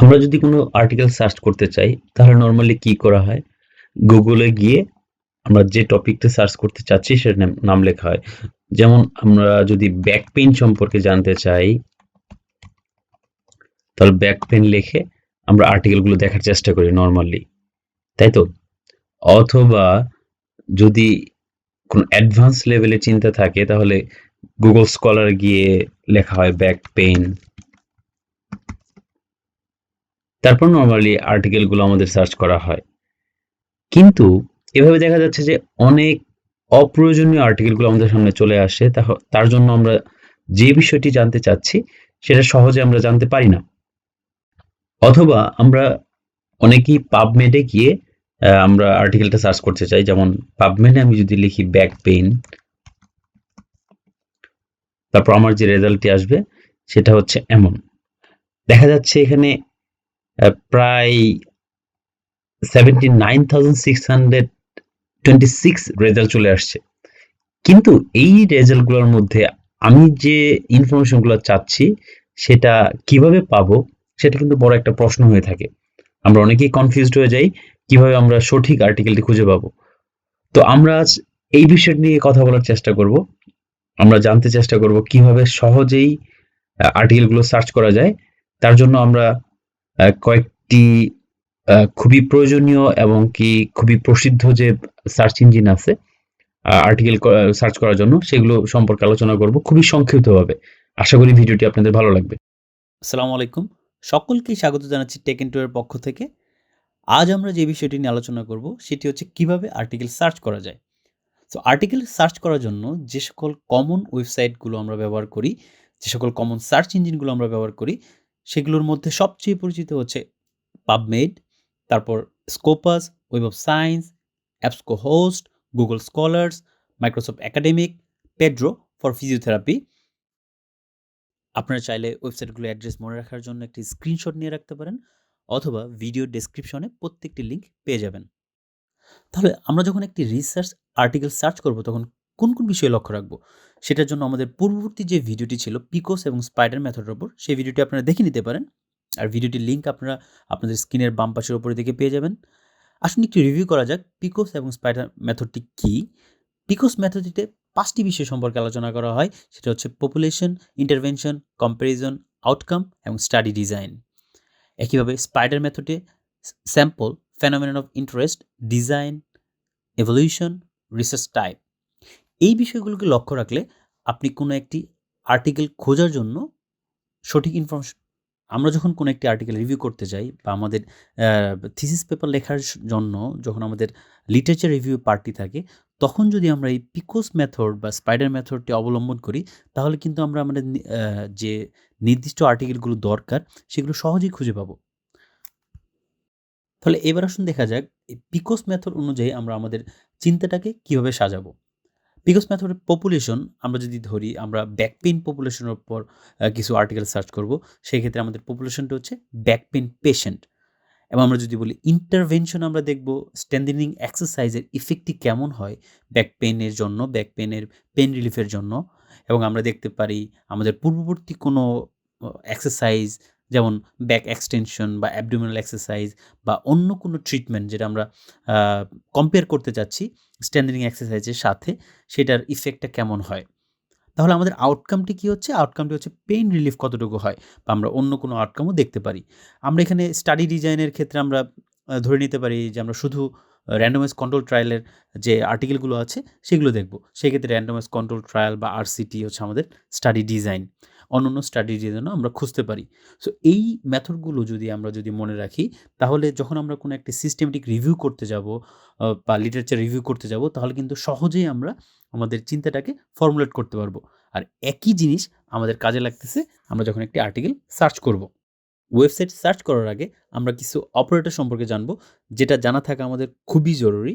আমরা যদি কোনো আর্টিকেল সার্চ করতে চাই তাহলে নরমালি কি করা হয়? গুগলে গিয়ে আমরা যে টপিকটা সার্চ করতে চাচ্ছি সেটার নাম লেখা হয়। যেমন আমরা যদি ব্যাক পেইন সম্পর্কে জানতে চাই তাহলে ব্যাক পেইন লিখে আমরা আর্টিকেলগুলো দেখার চেষ্টা করি নরমালি, তাই তো? অথবা যদি কোনো অ্যাডভান্স লেভেলের চিন্তা থাকে তাহলে গুগল স্কলার গিয়ে লেখা হয় ব্যাক পেইন। তারপর নরমালি আর্টিকেলগুলো আমাদের সার্চ করা হয়। কিন্তু এভাবে দেখা যাচ্ছে যে অনেক অপ্রয়োজনীয় আর্টিকেলগুলো আমাদের সামনে চলে আসে। তার জন্য আমরা যে বিষয়টি জানতে চাচ্ছি সেটা সহজে আমরা জানতে পারি না। অথবা আমরা অনেকেই PubMed এ গিয়ে আমরা আর্টিকেলটা সার্চ করতে চাই। যেমন PubMed এ আমি যদি লিখি ব্যাক পেইন, তারপর আমার যে রেজাল্টটি আসবে সেটা হচ্ছে এমন। দেখা যাচ্ছে এখানে প্রায় 79,626 রেজাল্ট চলে আসছে। কিন্তু এই রেজাল্টগুলোর মধ্যে আমি যে ইনফরমেশনগুলো চাচ্ছি সেটা কিভাবে পাবো সেটা কিন্তু বড় একটা প্রশ্ন হয়ে থাকে। আমরা অনেকেই কনফিউজড হয়ে যাই কিভাবে আমরা সঠিক আর্টিকেলটি খুঁজে পাবো। তো আমরা আজ এই বিষয়টি নিয়ে কথা বলার চেষ্টা করব। আমরা জানতে চেষ্টা করব কিভাবে সহজেই আর্টিকেলগুলো সার্চ করা যায়। তার জন্য আমরা কয়েকটি খুবই প্রয়োজনীয় এবং কি খুবই প্রসিদ্ধ যে সার্চ ইঞ্জিন আছে আর্টিকেল সার্চ করার জন্য সেগুলো সম্পর্কে আলোচনা করব খুবই সংক্ষিপ্তভাবে। আশা করি ভিডিওটি আপনাদের ভালো লাগবে। আসসালামু আলাইকুম। সকলকেই স্বাগত জানাচ্ছি টেক ইনটু এর পক্ষ থেকে। আজ আমরা যে বিষয়টি নিয়ে আলোচনা করব সেটি হচ্ছে কিভাবে আর্টিকেল সার্চ করা যায়। সো আর্টিকেল সার্চ করার জন্য যে সকল কমন ওয়েবসাইটগুলো আমরা ব্যবহার করি, যে সকল কমন সার্চ ইঞ্জিনগুলো আমরা ব্যবহার করি, সেগুলোর মধ্যে সবচেয়ে পরিচিত হচ্ছে PubMed, তারপর Scopus, web of science, EBSCOhost, Google Scholars, Microsoft Academic, Pedro for physiotherapy. আপনারা চাইলে ওয়েবসাইটগুলো অ্যাড্রেস মনে রাখার জন্য একটি স্ক্রিনশট নিয়ে রাখতে পারেন অথবা ভিডিও ডেসক্রিপশনে প্রত্যেকটি লিঙ্ক পেয়ে যাবেন। তাহলে আমরা যখন একটি রিসার্চ আর্টিকেল সার্চ করব তখন কোন বিষয়ে লক্ষ্য রাখবো সেটার জন্য আমাদের পূর্ববর্তী যে ভিডিওটি ছিল পিকোস এবং স্পাইডার মেথডের উপর, সেই ভিডিওটি আপনারা দেখে নিতে পারেন। আর ভিডিওটির লিঙ্ক আপনারা আপনাদের স্ক্রিনের বাম পাশের উপরের দিকে পেয়ে যাবেন। আসুন একটু রিভিউ করা যাক পিকোস এবং স্পাইডার মেথডটি কী। পিকোস মেথডটিতে 5টি বিষয় সম্পর্কে আলোচনা করা হয়। সেটা হচ্ছে পপুলেশন, ইন্টারভেনশন, কম্প্যারিজন, আউটকাম এবং স্টাডি ডিজাইন। একইভাবে স্পাইডার মেথডে sample, phenomenon of interest, design, evolution, research type, এই বিষয়গুলোকে লক্ষ্য রাখলে আপনি কোনো একটি আর্টিকেল খোঁজার জন্য সঠিক ইনফরমেশন, আমরা যখন কোনো একটি আর্টিকেল রিভিউ করতে যাই বা আমাদের থিসিস পেপার লেখার জন্য যখন আমাদের লিটারেচার রিভিউ পার্টটি থাকে, তখন যদি আমরা এই পিকোস মেথড বা স্পাইডার মেথডটি অবলম্বন করি তাহলে কিন্তু আমরা আমাদের যে নির্দিষ্ট আর্টিকেলগুলো দরকার সেগুলো সহজেই খুঁজে পাবো। তাহলে এবার আসুন দেখা যাক এই পিকোস মেথড অনুযায়ী আমরা আমাদের চিন্তাটাকে কীভাবে সাজাবো। পিকোস মেথডের পপুলেশন আমরা যদি ধরি, আমরা ব্যাক পেইন পপুলেশনের উপর কিছু আর্টিকেল সার্চ করব। সেক্ষেত্রে আমাদের পপুলেশনটা হচ্ছে ব্যাক পেইন পেশেন্ট। এবং আমরা যদি বলি ইন্টারভেনশন, আমরা দেখব স্ট্রেংথেনিং এক্সারসাইজের ইফেক্টটি কেমন হয় ব্যাক পেইনের জন্য, ব্যাক পেইনের পেইন রিলিফের জন্য। এবং আমরা দেখতে পারি আমাদের পূর্ববর্তী কোনো এক্সারসাইজ, যেমন ব্যাক এক্সটেনশন বা অ্যাবডোমিনাল এক্সারসাইজ বা অন্য কোনো ট্রিটমেন্ট যেটা আমরা কম্পেয়ার করতে চাচ্ছি স্ট্রেংথেনিং এক্সারসাইজের সাথে, সেটার ইফেক্টটা কেমন হয়। তাহলে আমাদের আউটকামটি কী হচ্ছে? আউটকামটি হচ্ছে পেইন রিলিফ কতটুকু হয়, বা আমরা অন্য কোনো আউটকামও দেখতে পারি। আমরা এখানে স্টাডি ডিজাইনের ক্ষেত্রে আমরা ধরে নিতে পারি যে আমরা শুধু randomized কন্ট্রোল ট্রায়ালের যে আর্টিকেলগুলো আছে সেগুলো দেখব। সেক্ষেত্রে randomized কন্ট্রোল ট্রায়াল বা RCT হচ্ছে আমাদের স্টাডি ডিজাইন। অন্যান্য স্টাডি ডিজাইনও আমরা খুঁজতে পারি। সো এই মেথডগুলো যদি মনে রাখি, তাহলে যখন আমরা কোনো একটি সিস্টেমেটিক রিভিউ করতে যাব বা লিটারেচার রিভিউ করতে যাব, তাহলে কিন্তু সহজেই আমরা আমাদের চিন্তাটাকে ফর্মুলেট করতে পারবো। আর একই জিনিস আমাদের কাজে লাগতেছে আমরা যখন একটি আর্টিকেল সার্চ করব। ওয়েবসাইট সার্চ করার আগে আমরা কিছু অপারেটর সম্পর্কে জানবো, যেটা জানা থাকা আমাদের খুবই জরুরি।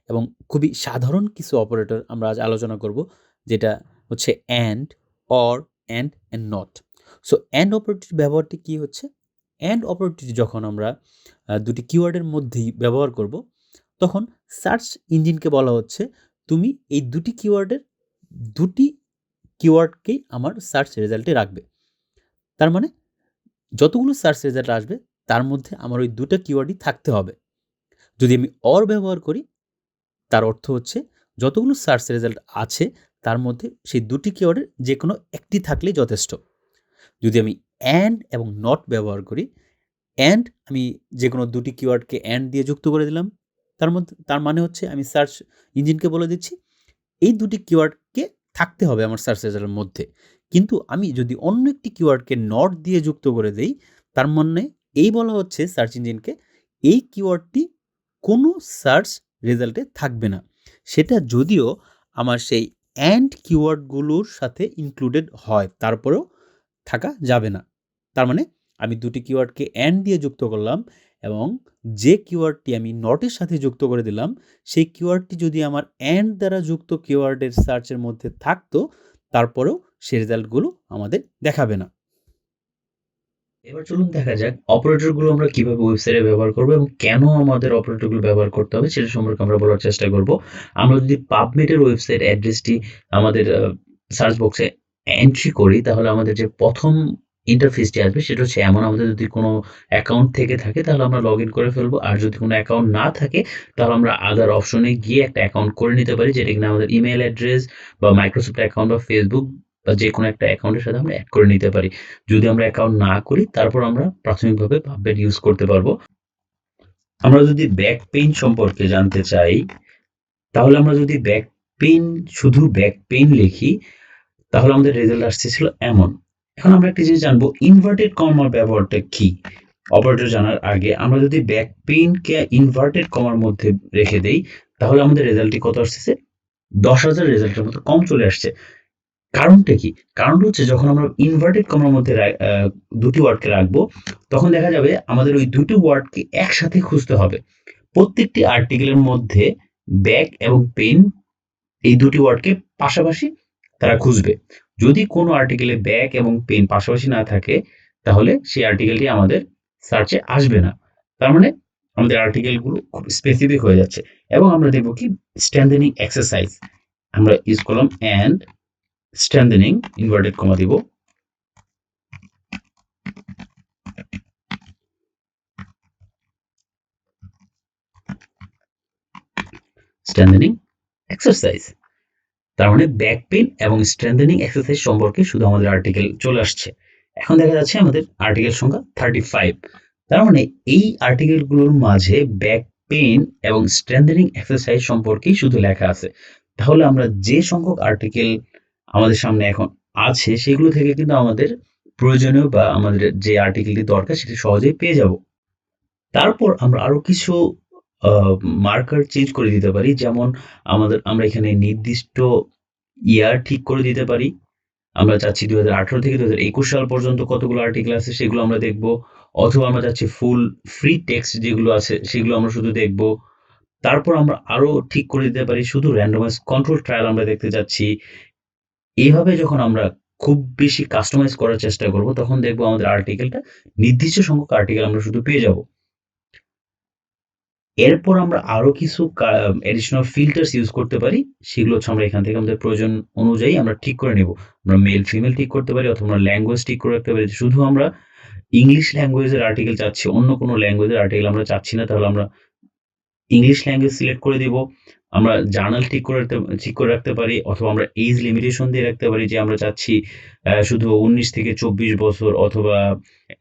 এবং খুবই সাধারণ কিছু অপারেটর আমরা আজ আলোচনা করব, যেটা হচ্ছে and, or, and not. So and operator ব্যবহারটি কী হচ্ছে? অ্যান্ড অপারেটরটি যখন আমরা দুটি কিওয়ার্ডের মধ্যেই ব্যবহার করব, তখন সার্চ ইঞ্জিনকে বলা হচ্ছে তুমি এই দুটি কিওয়ার্ডকেই আমার সার্চ রেজাল্টে রাখবে। তার মানে যতগুলো সার্চ রেজাল্ট আসবে তার মধ্যে আমার ওই ২টা কিওয়ার্ডই থাকতে হবে। যদি আমি অর ব্যবহার করি, তার অর্থ হচ্ছে যতগুলো সার্চ রেজাল্ট আছে তার মধ্যে সেই ২টি কিওয়ার্ডের যেকোনো একটি থাকলেই যথেষ্ট। যদি আমি অ্যান্ড এবং নট ব্যবহার করি, অ্যান্ড আমি যেকোনো ২টি কিওয়ার্ডকে অ্যান্ড দিয়ে যুক্ত করে দিলাম। তার মানে হচ্ছে আমি সার্চ ইঞ্জিনকে বলে দিচ্ছি এই ২টি কিওয়ার্ডকে থাকতে হবে আমার সার্চ রেজাল্টের মধ্যে। কিন্তু আমি যদি অন্য একটি কিওয়ার্ডকে নট দিয়ে যুক্ত করে দেই, তার মানে এই বলা হচ্ছে সার্চ ইঞ্জিনকে এই কিওয়ার্ডটি কোনো সার্চ রেজাল্টে থাকবে না। সেটা যদিও আমার সেই অ্যান্ড কিওয়ার্ডগুলোর সাথে ইনক্লুডেড হয়, তারপরেও থাকা যাবে না। তার মানে আমি ২টি কিওয়ার্ডকে অ্যান্ড দিয়ে যুক্ত করলাম এবং যে কিওয়ার্ডটি আমি নটের সাথে যুক্ত করে দিলাম, সেই কিওয়ার্ডটি যদি আমার অ্যান্ড দ্বারা যুক্ত কিওয়ার্ডের সার্চের মধ্যে থাকতো, তারপরেও সেই রেজাল্টগুলো আমাদের দেখাবে না। এবার চলুন দেখা যাক অপারেটরগুলো আমরা কিভাবে ওয়েবসাইটে ব্যবহার করব এবং কেন আমাদের অপারেটরগুলো ব্যবহার করতে হবে সেটা সম্পর্কে আমরা বলার চেষ্টা করব। আমরা যদি PubMed এর ওয়েবসাইট অ্যাড্রেসটি আমাদের সার্চ বক্সে এন্ট্রি করি তাহলে আমাদের যে প্রথম ইন্টারফেসটি আসবে সেটা হচ্ছে এমন। আমাদের যদি কোনো অ্যাকাউন্ট থেকে থাকে তাহলে আমরা লগইন করে ফেলবো। আর যদি কোনো অ্যাকাউন্ট না থাকে তাহলে আমরা আদার অপশনে গিয়ে একটা অ্যাকাউন্ট করে নিতে পারি, যেটা কিনা আমাদের ইমেইল অ্যাড্রেস বা মাইক্রোসফট অ্যাকাউন্ট বা ফেসবুক বা যেকোনো একটা অ্যাকাউন্টের সাথে আমরা অ্যাড করে নিতে পারি। যদি আমরা অ্যাকাউন্ট না করি তারপর আমরা প্রাথমিকভাবে PubMed ইউজ করতে পারবো। আমরা যদি ব্যাক পেইন সম্পর্কে জানতে চাই তাহলে আমরা যদি শুধু ব্যাক পেইন লিখি তাহলে আমাদের রেজাল্ট আসতেছিল এমন। এখন আমরা একটা জিনিস জানবো, ইনভার্টেড কমার ব্যবহারটা কি। অপারেটর জানার আগে আমরা যদি ব্যাক পেইনকে ইনভার্টেড কমার মধ্যে রেখে দেই তাহলে আমাদের রেজাল্টটি কত আসতেছে? 10,000 রেজাল্টের মতো কম চলে আসছে। কারণটা কি? কারণটা হচ্ছে যখন আমরা ইনভার্টেড কমার মধ্যে দুটি ওয়ার্ডকে রাখবো তখন দেখা যাবে আমাদের ওই দুটি ওয়ার্ডকে একসাথে খুঁজতে হবে। প্রত্যেকটি আর্টিকেলের মধ্যে ব্যাক এবং পেন এই দুটি ওয়ার্ডকে পাশাপাশি তারা খুঁজবে। যদি কোনো আর্টিকেলে ব্যাক এবং পেন পাশাপাশি না থাকে তাহলে সেই আর্টিকেলটি আমাদের সার্চে আসবে না। তার মানে আমাদের আর্টিকেলগুলো খুব স্পেসিফিক হয়ে যাচ্ছে। এবং আমরা দেখব কি স্ট্রেংথেনিং এক্সারসাইজ আমরা ইউজ করলাম অ্যান্ড স্ট্রেংথেনিং ইনভার্টেড কমা দিব। স্ট্রেংথেনিং এক্সারসাইজ, তার মানে ব্যাক পেইন এবং স্ট্রেংথেনিং এক্সারসাইজ সম্পর্কে শুধু আমাদের আর্টিকেল চলে আসছে। এখন দেখা যাচ্ছে আমাদের আর্টিকেল সংখ্যা 35। তার মানে এই আর্টিকেলগুলোর মাঝে ব্যাক পেইন এবং স্ট্রেংথেনিং এক্সারসাইজ সম্পর্কেই শুধু লেখা আছে। তাহলে আমরা যে সংখ্যক আর্টিকেল আমাদের সামনে এখন আছে সেগুলো থেকে কিন্তু আমাদের প্রয়োজনীয় বা আমাদের যে আর্টিকেলটি দরকার সেটি সহজেই পেয়ে যাব। তারপর আমরা আরো কিছু মার্কার চেঞ্জ করে দিতে পারি। যেমন আমরা এখানে নির্দিষ্ট ইয়ার ঠিক করে দিতে পারি। আমরা চাচ্ছি 2018 থেকে 2021 সাল পর্যন্ত কতগুলো আর্টিকেল আছে সেগুলো আমরা দেখব। অথবা আমরা চাচ্ছি ফুল ফ্রি টেক্সট যেগুলো আছে সেগুলো আমরা শুধু দেখব। তারপর আমরা আরো ঠিক করে দিতে পারি শুধু randomize control trial আমরা দেখতে চাচ্ছি। এইভাবে যখন আমরা খুব বেশি কাস্টমাইজ করার চেষ্টা করব তখন দেখব আমাদের আর্টিকেলটা নির্দিষ্ট সংখ্যক আর্টিকেল আমরা শুধু পেয়ে যাব। এরপর আমরা আরো কিছু অ্যাডিশনাল ফিল্টার্স ইউজ করতে পারি। সেগুলো হচ্ছে আমরা এখান থেকে আমাদের প্রয়োজন অনুযায়ী আমরা ঠিক করে নেব। আমরা মেল ফিমেল ঠিক করতে পারি অথবা আমরা ল্যাঙ্গুয়েজ ঠিক করে রাখতে পারি। শুধু আমরা ইংলিশ ল্যাঙ্গুয়েজের আর্টিকেল চাচ্ছি, অন্য কোনো ল্যাঙ্গুয়েজের আর্টিকেল আমরা চাচ্ছি না, তাহলে আমরা ইংলিশ ল্যাঙ্গুয়েজ সিলেক্ট করে দিব। আমরা জার্নাল ঠিক করে রাখতে পারি অথবা আমরা এজ লিমিটেশন দিয়ে রাখতে পারি যে আমরা চাচ্ছি শুধু 19 থেকে 24 বছর অথবা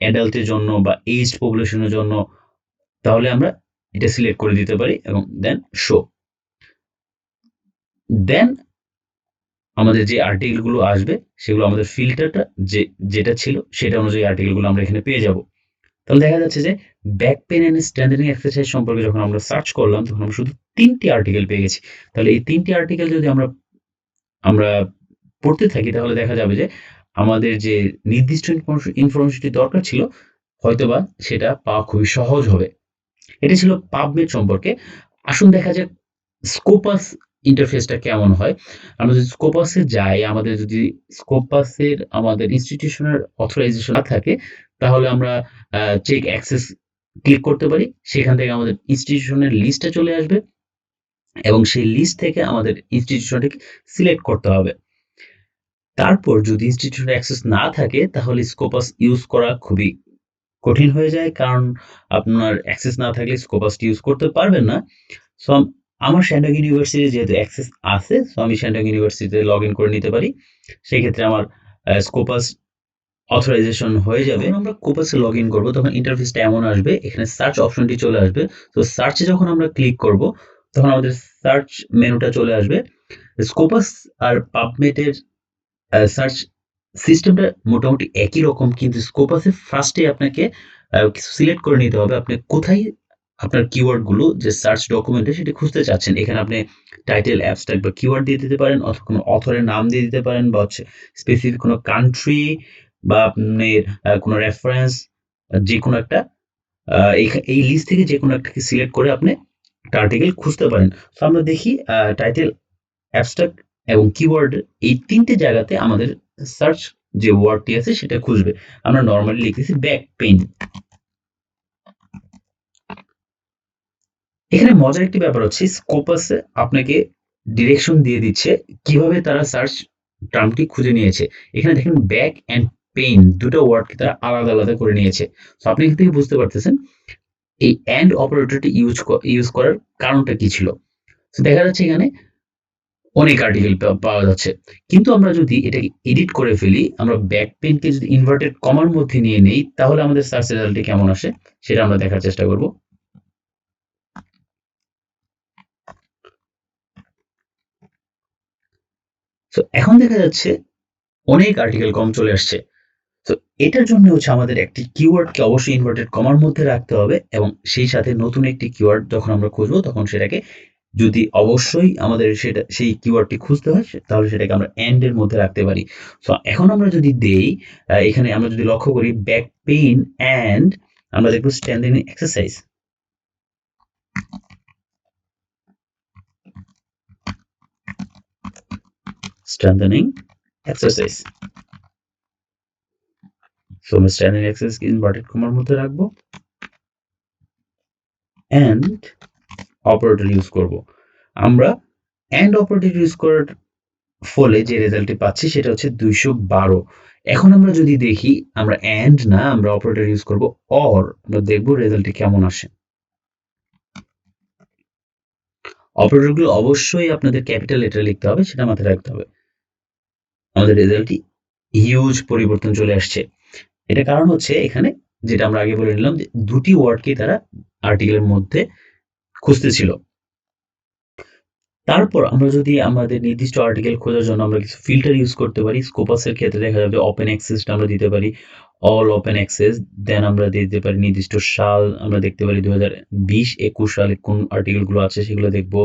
অ্যাডাল্টের জন্য বা এজড পপুলেশনের জন্য। তাহলে আমরা এটা সিলেক্ট করে দিতে পারি এবং দেন শো। দেন আমাদের যে আর্টিকেলগুলো আসবে সেগুলো আমাদের ফিল্টারটা যেটা ছিল সেটা অনুযায়ী আর্টিকেলগুলো আমরা এখানে পেয়ে যাব। তাহলে দেখা যাচ্ছে যে back pain and strengthening exercise সম্পর্কে যখন আমরা সার্চ করলাম তখন আমরা শুধু 3টি আর্টিকেল পেয়ে গেছি। তাহলে এই 3টি আর্টিকেল যদি আমরা পড়তে থাকি তাহলে দেখা যাবে যে আমাদের যে নির্দিষ্ট ইনফরমেশনটি দরকার ছিল হয়তোবা সেটা পাওয়া খুবই সহজ হবে। এটা ছিল PubMed সম্পর্কে। আসুন দেখা যাক স্কোপাস ইন্টারফেসটা কেমন হয়। আমরা যদি স্কোপাসে যাই, আমাদের যদি স্কোপাসের আমাদের ইনস্টিটিউশনের অথরাইজেশন না থাকে তাহলে আমরা চেক অ্যাক্সেস ক্লিক করতে পারি। সেখান থেকে আমাদের ইনস্টিটিউশনের লিস্টটা চলে আসবে এবং সেই লিস্ট থেকে আমাদের ইনস্টিটিউশনটিকে সিলেক্ট করতে হবে। তারপর যদি ইনস্টিটিউশনের অ্যাক্সেস না থাকে তাহলে স্কোপাস ইউজ করা খুবই কঠিন হয়ে যায়, কারণ আপনার অ্যাক্সেস না থাকলে স্কোপাসটি ইউজ করতে পারবেন না। সো আমার শ্যানডং ইউনিভার্সিটি যেহেতু অ্যাক্সেস আছে, সো আমি শ্যানডং ইউনিভার্সিটিতে লগ ইন করে নিতে পারি। সেক্ষেত্রে আমার স্কোপাস অথরাইজেশন হয়ে যাবে। যখন আমরা কোপাসে লগ ইন করবো তখন ইন্টারফেসটা এমন আসবে, এখানে সার্চ অপশনটি চলে আসবে। তো সার্চে যখন আমরা ক্লিক করব তখন আমাদের সার্চ মেনুটা চলে আসবে। স্কোপাস আর পাবমেটের সার্চ সিস্টেমটা মোটামুটি একই রকম, কিন্তু স্কোপাসে ফার্স্টে আপনাকে কিছু সিলেক্ট করে নিতে হবে আপনি কোথায় আপনার কিওয়ার্ড গুলো যে সার্চ ডকুমেন্টে সেটা খুঁজতে চাচ্ছেন। এখানে আপনি টাইটেল, অ্যাবস্ট্রাক্ট বা কিওয়ার্ড দিয়ে দিতে পারেন, অথবা কোনো অথরের নাম দিয়ে দিতে পারেন, বা হচ্ছে স্পেসিফিক কোনো কান্ট্রি, বা আপনি কোনো রেফারেন্স, যে কোনো একটা এই লিস্ট থেকে যে কোনো একটাকে সিলেক্ট করে আপনি একটা আর্টিকেল খুঁজতে পারেন। তো আমরা দেখি টাইটেল, অ্যাবস্ট্রাক্ট এবং কিওয়ার্ড এই ৩ টে জায়গাতে আমাদের সার্চ যে ওয়ার্ডটি আছে সেটা খুঁজবে। আমরা নরমালি লিখতেছি ব্যাক পেইন। এখানে মজার একটি ব্যাপার হচ্ছে স্কোপাসে আপনাকে ডিরেকশন দিয়ে দিচ্ছে কিভাবে তারা সার্চ টার্মটি খুঁজে নিয়েছে। এখানে দেখেন ব্যাক অ্যান্ড পেইন দুটো ওয়ার্ডকে তারা আলাদা আলাদা করে নিয়েছে। তো আপনি এখান থেকে বুঝতে পারতেছেন এই অ্যান্ড অপারেটরটি ইউজ করার কারণটা কি ছিল। তো দেখা যাচ্ছে এখানে অনেক আর্টিকেল পাওয়া যাচ্ছে, কিন্তু আমরা যদি এটাকে এডিট করে ফেলি, আমরা ব্যাক পেনকে যদি ইনভার্টেড কমার মধ্যে নিয়ে নেই, তাহলে আমাদের সার্চ রেজাল্টটি কেমন আসে সেটা আমরা দেখার চেষ্টা করব। তো এখন দেখা যাচ্ছে অনেক আর্টিকেল কম চলে আসছে। তো এটার জন্য হচ্ছে আমাদের একটি কিওয়ার্ডকে অবশ্যই ইনভার্টেড কমার মধ্যে রাখতে হবে, এবং সেই সাথে নতুন একটি কিওয়ার্ড যখন আমরা খুঁজবো তখন সেটাকে যদি অবশ্যই আমাদের সেটা সেই কিওয়ার্ডটি খুঁজতে হয় তাহলে সেটাকে আমরা এন্ড এর মধ্যে রাখতে পারি। সো এখন আমরা যদি দেই এখানে আমরা যদি লক্ষ্য করি ব্যাক পেইন এন্ড, আমরা দেখব strengthening exercise. Strengthening exercise. So আমরা স্ট্রেংথেনিং এক্সারসাইজ ইনভার্টেড কমার মধ্যে রাখবো, এন্ড অপারেটর ইউজ করব। আমরা এন্ড অপারেটর ইউজ করার ফলে যে রেজাল্টটি পাচ্ছি সেটা হচ্ছে 212। এখন আমরা যদি দেখি আমরা এন্ড না, আমরা অপারেটর ইউজ করব অর, আমরা দেখব রেজাল্টটি কেমন আসে। অপারেটরগুলো অবশ্যই আপনাদের ক্যাপিটাল লেটারে লিখতে হবে, সেটা মাথায় রাখতে হবে। আমাদের রেজাল্টটি হিউজ পরিবর্তন চলে আসছে। এটা কারণ হচ্ছে এখানে যেটা আমরা আগে বলে নিলাম যে দুটি ওয়ার্ডকে তারা আর্টিকেলের মধ্যে খুঁজতেছিল। তারপর আমরা যদি আমাদের নির্দিষ্ট আর্টিকেল খোঁজার জন্য আমরা কিছু ফিল্টার ইউজ করতে পারি। স্কোপাসের ক্ষেত্রে দেখা যাবে ওপেন অ্যাক্সেসটা আমরা দিতে পারি, অল ওপেন অ্যাক্সেস। দেন আমরা দিতে পারি নির্দিষ্ট সাল, আমরা দেখতে পারি 2020-21 সালে কোন আর্টিকেলগুলো আছে সেগুলো দেখবো।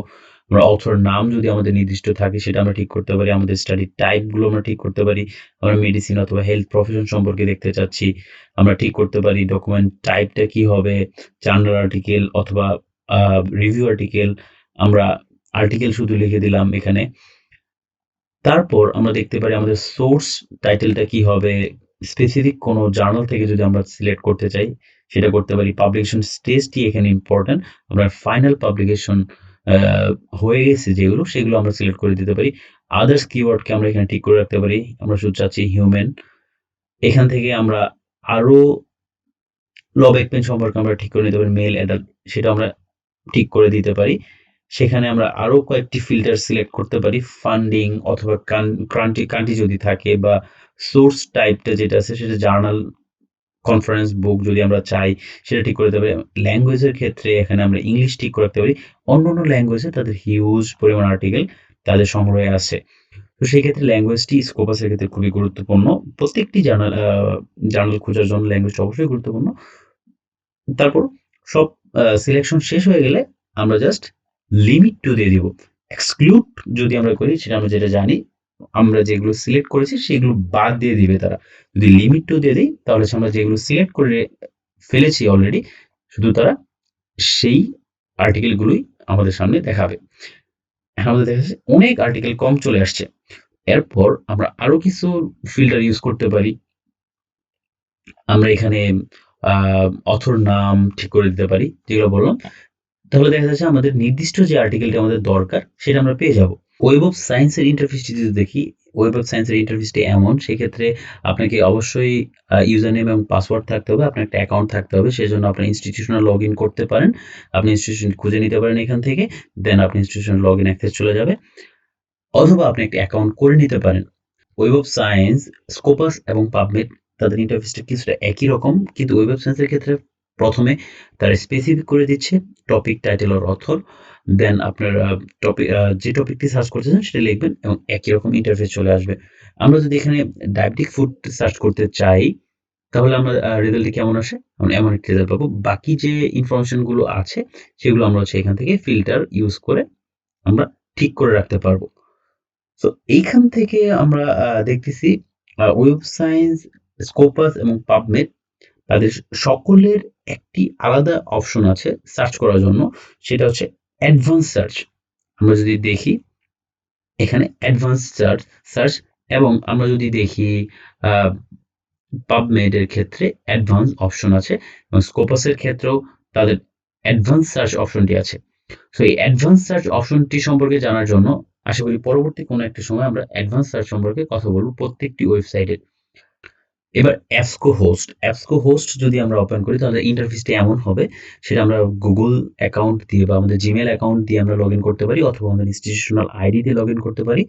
আমরা অথর নাম যদি আমাদের নির্দিষ্ট থাকে সেটা আমরা ঠিক করতে পারি। আমাদের স্টাডি টাইপগুলো আমরা ঠিক করতে পারি। আমরা মেডিসিন অথবা হেলথ প্রফেশন সম্পর্কে দেখতে চাচ্ছি, আমরা ঠিক করতে পারি ডকুমেন্ট টাইপটা কি হবে, জার্নাল আর্টিকেল অথবা রিভিউ আর্টিকেল। আমরা আর্টিকেল শুধু লিখে দিলাম এখানে। তারপর আমরা দেখতে পারি আমাদের সোর্স টাইটেলটা কি হবে, স্পেসিফিক কোনো জার্নাল থেকে যদি আমরা সিলেক্ট করতে চাই সেটা করতে পারি। পাবলিকেশন স্টেজটি এখানে ইম্পর্টেন্ট, আমরা ফাইনাল পাবলিকেশন হয়ে গেছে যেগুলো সেগুলো আমরা সিলেক্ট করে দিতে পারি। আদার্স কিওয়ার্ডকে আমরা এখানে ঠিক করে রাখতে পারি, আমরা শুধু চাচ্ছি হিউম্যান। এখান থেকে আমরা আরো ল ব্যাক পেইন সম্পর্কে আমরা ঠিক করে নিতে পারি, মেল অ্যাডাল্ট সেটা আমরা ঠিক করে দিতে পারি। সেখানে আমরা আরো কয়েকটি ফিল্টার সিলেক্ট করতে পারি, ফান্ডিং অথবা কান্ট্রি যদি থাকে, বা সোর্স টাইপটা যেটা আছে সেটা জার্নাল, কনফারেন্স, বুক যদি আমরা চাই সেটা ঠিক করে দিতে পারি। ল্যাঙ্গুয়েজের ক্ষেত্রে এখানে আমরা ইংলিশ ঠিক করে রাখতে পারি। অন্যান্য ল্যাঙ্গুয়েজে তাদের হিউজ পরিমাণ আর্টিকেল তাদের সংগ্রহে আছে। তো সেই ক্ষেত্রে ল্যাঙ্গুয়েজটি স্কোপাসের ক্ষেত্রে খুবই গুরুত্বপূর্ণ। প্রত্যেকটি জার্নাল খোঁজার জন্য ল্যাঙ্গুয়েজটা অবশ্যই গুরুত্বপূর্ণ। তারপর সব সিলেকশন শেষ হয়ে গেলে আমরা জাস্ট লিমিট টু দিয়ে দিব। এক্সক্লুড যদি আমরা করি সেটা আমরা যেটা জানি, আমরা যেগুলো সিলেক্ট করেছি সেগুলো বাদ দিয়ে দিবে তারা। যদি লিমিট টু দিয়ে দিই তাহলে আমরা যেগুলো সিলেক্ট করে ফেলেছি অলরেডি শুধু তারা সেই আর্টিকেলগুলোই আমাদের সামনে দেখাবে। এখন আমাদের দেখা যাচ্ছে অনেক আর্টিকেল কম চলে আসছে। এরপর আমরা আরো কিছু ফিল্টার ইউজ করতে পারি। আমরা এখানে অথর নাম ঠিক করে দিতে পারি, যেগুলো বললাম। তাহলে দেখা যাচ্ছে আমাদের নির্দিষ্ট যে আর্টিকেলটা আমাদের দরকার সেটা আমরা পেয়ে যাব। ওয়েব অফ সায়েন্সের ইন্টারফেসটি যদি দেখি, ওয়েব অফ সায়েন্সের ইন্টারফেসটি এমন, সেক্ষেত্রে আপনাকে অবশ্যই ইউজার নেম এবং পাসওয়ার্ড থাকতে হবে, আপনার একটা অ্যাকাউন্ট থাকতে হবে। সেজন্য আপনি ইনস্টিটিউশনাল লগ ইন করতে পারেন, আপনি ইনস্টিটিউশন খুঁজে নিতে পারেন এখান থেকে, দেন আপনি ইনস্টিটিউশনাল লগ ইন অ্যাক্সেস চলে যাবে, অথবা আপনি একটা অ্যাকাউন্ট করে নিতে পারেন। ওয়েব অফ সায়েন্স, স্কোপাস এবং পাবমেড তাদের ইন্টারফেসটা কিছুটা একই রকম, কিন্তু ওয়েব অফ সায়েন্সের ক্ষেত্রে প্রথমে তারা স্পেসিফিক করে দিচ্ছে টপিক, টাইটেল আর অথর, দেন আপনার টপিক, যে টপিকটি সার্চ করতেছেন সেটা লিখবেন এবং একই রকম ইন্টারফেস চলে আসবে। আমরা যদি এখানে ডায়াবেটিক ফুড সার্চ করতে চাই, তাহলে আমরা রেজাল্টটি কেমন আসে, আমরা এমন একটা রেজাল্ট পাবো। বাকি যে ইনফরমেশন গুলো আছে সেগুলো আমরা হচ্ছে এখান থেকে ফিল্টার ইউজ করে আমরা ঠিক করে রাখতে পারবো। তো এইখান থেকে আমরা দেখতেছি ওয়েব সায়েন্স, স্কোপাস এবং পাবমেড তাদের সকলের একটি আলাদা অপশন আছে সার্চ করার জন্য, সেটা হচ্ছে অ্যাডভান্স সার্চ। আমরা যদি দেখি এখানে অ্যাডভান্স সার্চ, এবং আমরা যদি দেখি পাবমেড এর ক্ষেত্রে অ্যাডভান্স অপশন আছে, এবং স্কোপাসের ক্ষেত্রেও তাদের অ্যাডভান্স সার্চ অপশনটি আছে। সো এই অ্যাডভান্স সার্চ অপশনটি সম্পর্কে জানার জন্য আশা করি পরবর্তী কোনো একটা সময় আমরা অ্যাডভান্স সার্চ সম্পর্কে কথা বলবো প্রত্যেকটি ওয়েবসাইটে। এবার অ্যাপসকো হোস্ট যদি আমরা ওপেন করি, তাহলে ইন্টারফেসটি এমন হবে। সেটা আমরা গুগল অ্যাকাউন্ট দিয়ে বা আমাদের জিমেল অ্যাকাউন্ট দিয়ে আমরা লগ ইন করতে পারি, অথবা আমাদের ইনস্টিটিউশনাল আইডি দিয়ে লগ ইন করতে পারি।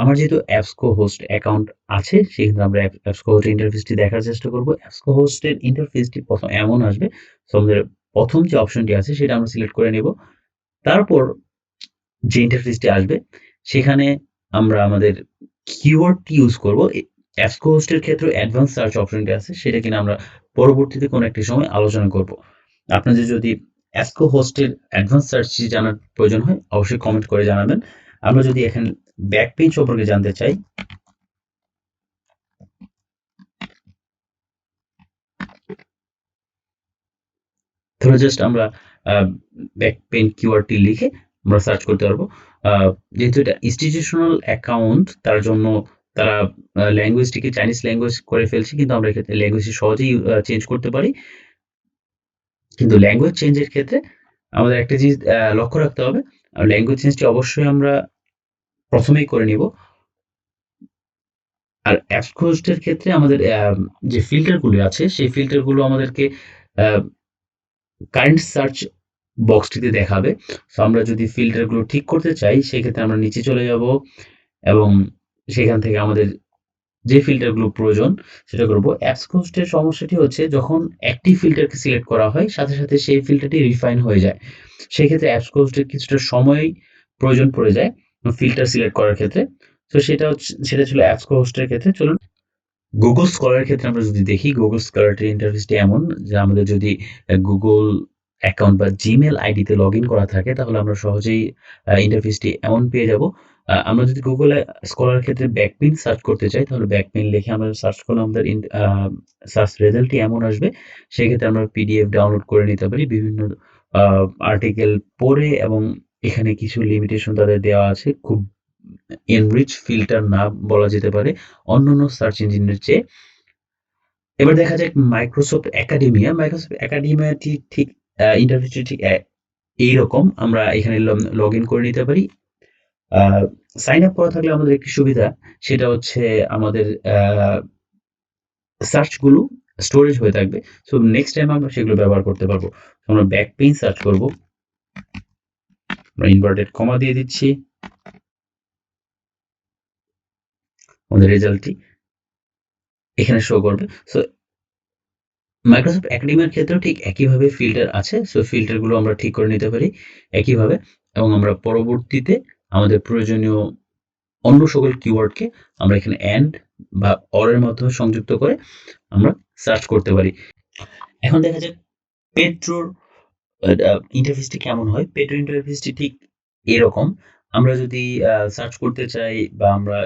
আমার যেহেতু অ্যাপসকো হোস্ট অ্যাকাউন্ট আছে, সেক্ষেত্রে আমরা অ্যাপসকো হোস্ট ইন্টারফেসটি দেখার চেষ্টা করব। অ্যাপসকো হোস্টের ইন্টারফেসটি প্রথম এমন আসবে। সো আমাদের প্রথম যে অপশনটি আছে সেটা আমরা সিলেক্ট করে নেব। তারপর যে ইন্টারফেসটি আসবে সেখানে আমরা আমাদের কিওয়ার্ডটি ইউজ করব। অ্যাপসকো হোস্টের ক্ষেত্রে অ্যাডভান্স সার্চ অপশনটি আছে, সেটা কিনা আমরা পরবর্তীতে কোনো একটি সময় আলোচনা করব। আপনাদের যদি অ্যাপসকো হোস্টের অ্যাডভান্স সার্চটি জানার প্রয়োজন হয়, অবশ্যই কমেন্ট করে জানাবেন। আমরা যদি এখানে ব্যাকপেইন সম্পর্কে জানতে চাই, ধরো জাস্ট আমরা ব্যাকপেইন কিওয়ার্ডটি লিখে আমরা সার্চ করতে পারবো। যেহেতু এটা ইনস্টিটিউশনাল অ্যাকাউন্ট, তার জন্য তারা ল্যাঙ্গুয়েজটিকে চাইনিজ ল্যাঙ্গুয়েজ করে ফেলছে, কিন্তু আমরা এক্ষেত্রে ল্যাঙ্গুয়েজটি সহজেই চেঞ্জ করতে পারি। কিন্তু ল্যাঙ্গুয়েজ চেঞ্জের ক্ষেত্রে আমাদের একটা জিনিস লক্ষ্য রাখতে হবে, ল্যাঙ্গুয়েজ চেঞ্জটি অবশ্যই আমরা প্রথমেই করে নিব। আর অ্যাপস হোস্টের ক্ষেত্রে আমাদের যে ফিল্টারগুলো আছে, সেই ফিল্টারগুলো আমাদেরকে কারেন্ট সার্চ বক্সটিতে দেখাবে। সো আমরা যদি ফিল্টারগুলো ঠিক করতে চাই, সেক্ষেত্রে আমরা নিচে চলে যাব এবং সেখান থেকে আমাদের যে ফিল্টারগুলো প্রয়োজন সেটা করব। অ্যাপস হোস্টের সমস্যাটি হচ্ছে, যখন একটি ফিল্টারকে সিলেক্ট করা হয়, সাথে সাথে সেই ফিল্টারটি রিফাইন হয়ে যায়। সেক্ষেত্রে অ্যাপস হোস্টের কিছুটা সময় প্রয়োজন পড়ে যায় ফিল্টার সিলেক্ট করার ক্ষেত্রে। তো সেটা ছিল অ্যাপস হোস্টের ক্ষেত্রে। চলুন গুগল স্কলারের ক্ষেত্রে আমরা যদি দেখি, গুগল স্কলারটির ইন্টারফেসটি এমন যে, আমাদের যদি গুগল অ্যাকাউন্ট বা জিমেল আইডিতে লগ ইন করা থাকে, তাহলে আমরা সহজেই ইন্টারফেসটি এমন পেয়ে যাব। আমরা যদি গুগলে স্কলারের ক্ষেত্রে ব্যাকপিন সার্চ করতে চাই, তাহলে ব্যাকপিন লিখে আমরা সার্চ করলে আমাদের সার্চ রেজাল্টটি এমন আসবে। সেক্ষেত্রে আমরা পিডিএফ ডাউনলোড করে নিতে পারি বিভিন্ন আর্টিকেল পড়ে, এবং এখানে কিছু লিমিটেশন তাদের দেওয়া আছে, খুব এনরিচ ফিল্টার না বলা যেতে পারে অন্যান্য সার্চ ইঞ্জিনের চেয়ে। এবার দেখা যাক মাইক্রোসফট একাডেমিয়াটি ঠিক ইন্টারফেসটি ঠিক এইরকম। আমরা এখানে লগ ইন করে নিতে পারি। সাইন আপ করা থাকলে আমাদের একটি সুবিধা, সেটা হচ্ছে আমাদের সার্চগুলো স্টোরেজ হয়ে থাকবে। সো নেক্সট টাইম আমরা সেগুলো ব্যবহার করতে পারবো। আমরা ব্যাক পেইন সার্চ করব, আমরা ইনভার্টেড কমা দিয়ে দিচ্ছি, আমাদের রেজাল্টটি এখানে শো করবে। সো মাইক্রোসফট একাডেমির ক্ষেত্রেও ঠিক একইভাবে ফিল্টার আছে। সো ফিল্টারগুলো আমরা ঠিক করে নিতে পারি একইভাবে, এবং আমরা পরবর্তীতে আমাদের প্রয়োজনীয় অন্য সকল কিওয়ার্ডকে আমরা এখানে অ্যান্ড বা অর এর মাধ্যমে সংযুক্ত করে আমরা সার্চ করতে পারি। এখন দেখা যাক পেট্রোর ইন্টারফেসটি কেমন হয়। পেট্রো ইন্টারফেসটি ঠিক এরকম। আমরা যদি সার্চ করতে চাই বা আমরা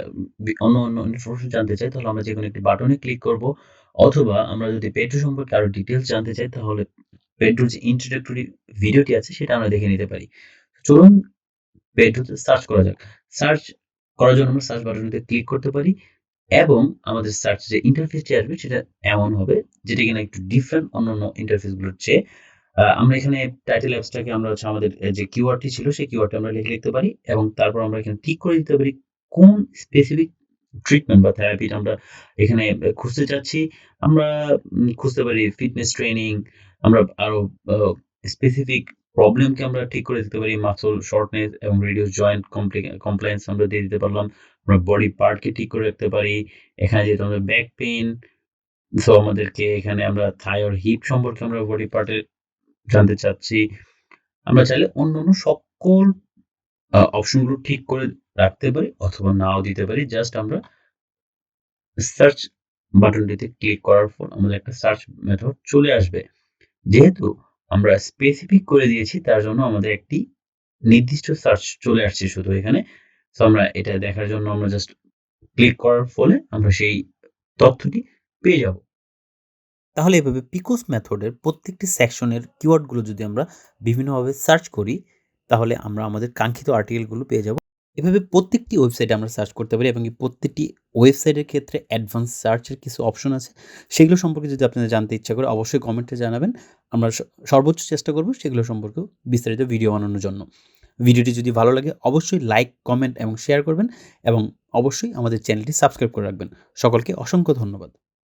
অন্য ইনফরমেশন জানতে চাই, তাহলে আমরা যেকোনো একটি বাটনে ক্লিক করব, অথবা আমরা যদি পেট্রো সম্পর্কে আরো ডিটেইলস জানতে চাই, তাহলে পেট্রোর যে ইন্ট্রোডাক্টরি ভিডিওটি আছে সেটা আমরা দেখে নিতে পারি। চলুন পেট্রোতে সার্চ করা যাক। সার্চ করার জন্য আমরা সার্চ বাটনটিতে ক্লিক করতে পারি, এবং আমাদের সার্চ যে ইন্টারফেসটি আসবে সেটা এমন হবে, যেটা কিনা একটু ডিফারেন্ট অন্যান্য ইন্টারফেসগুলোর চেয়ে। আমরা এখানে টাইটেল অ্যাবস্ট্রাক্টে আমরা হচ্ছে আমাদের যে কিওয়ার্ডটি ছিল সেই কিওয়ার্ডটা আমরা লিখে লিখতে পারি এবং তারপর আমরা এখানে টিক করে দিতে পারি কোন স্পেসিফিক ট্রিটমেন্ট বা থেরাপিটা আমরা এখানে খুঁজতে চাচ্ছি। আমরা খুঁজতে পারি ফিটনেস ট্রেনিং, আমরা আরো স্পেসিফিক প্রবলেমকে আমরা ঠিক করে দিতে পারি, মাসল শর্টনেস এবং রিডিউস জয়েন্ট কমপ্লায়েন্স আমরা দিয়ে দিতে পারলাম। আমরা বডি পার্টকে ঠিক করে রাখতে পারি। এখানে যেহেতু আমাদের ব্যাক পেইন, সো আমাদেরকে এখানে আমরা থাই অর হিপ সম্পর্কে আমরা বডি পার্টের জানতে চাচ্ছি। আমরা চাইলে অন্যান্য সকল অপশনগুলো ঠিক করে রাখতে পারি অথবা নাও দিতে পারি। জাস্ট আমরা সার্চ বাটনটিতে ক্লিক করার পর আমাদের একটা সার্চ মেথড চলে আসবে। যেহেতু আমরা স্পেসিফিক করে দিয়েছি তার জন্য আমাদের একটি নির্দিষ্ট সার্চ চলে আসছে শুধু এখানে। সো আমরা এটা দেখার জন্য আমরা জাস্ট ক্লিক করার ফলে আমরা সেই তথ্যটি পেয়ে যাব। তাহলে এভাবে পিকোস মেথডের প্রত্যেকটি সেকশনের কিওয়ার্ডগুলো যদি আমরা বিভিন্নভাবে সার্চ করি, তাহলে আমরা আমাদের কাঙ্ক্ষিত আর্টিকেলগুলো পেয়ে যাব। এভাবে প্রত্যেকটি ওয়েবসাইটে আমরা সার্চ করতে পারি এবং এই প্রত্যেকটি ওয়েবসাইটের ক্ষেত্রে অ্যাডভান্স সার্চের কিছু অপশন আছে। সেগুলো সম্পর্কে যদি আপনাদের জানতে ইচ্ছা করে অবশ্যই কমেন্টে জানাবেন। আমরা সর্বোচ্চ চেষ্টা করব সেগুলো সম্পর্কেও বিস্তারিত ভিডিও বানানোর জন্য। ভিডিওটি যদি ভালো লাগে অবশ্যই লাইক, কমেন্ট এবং শেয়ার করবেন এবং অবশ্যই আমাদের চ্যানেলটি সাবস্ক্রাইব করে রাখবেন। সকলকে অসংখ্য ধন্যবাদ।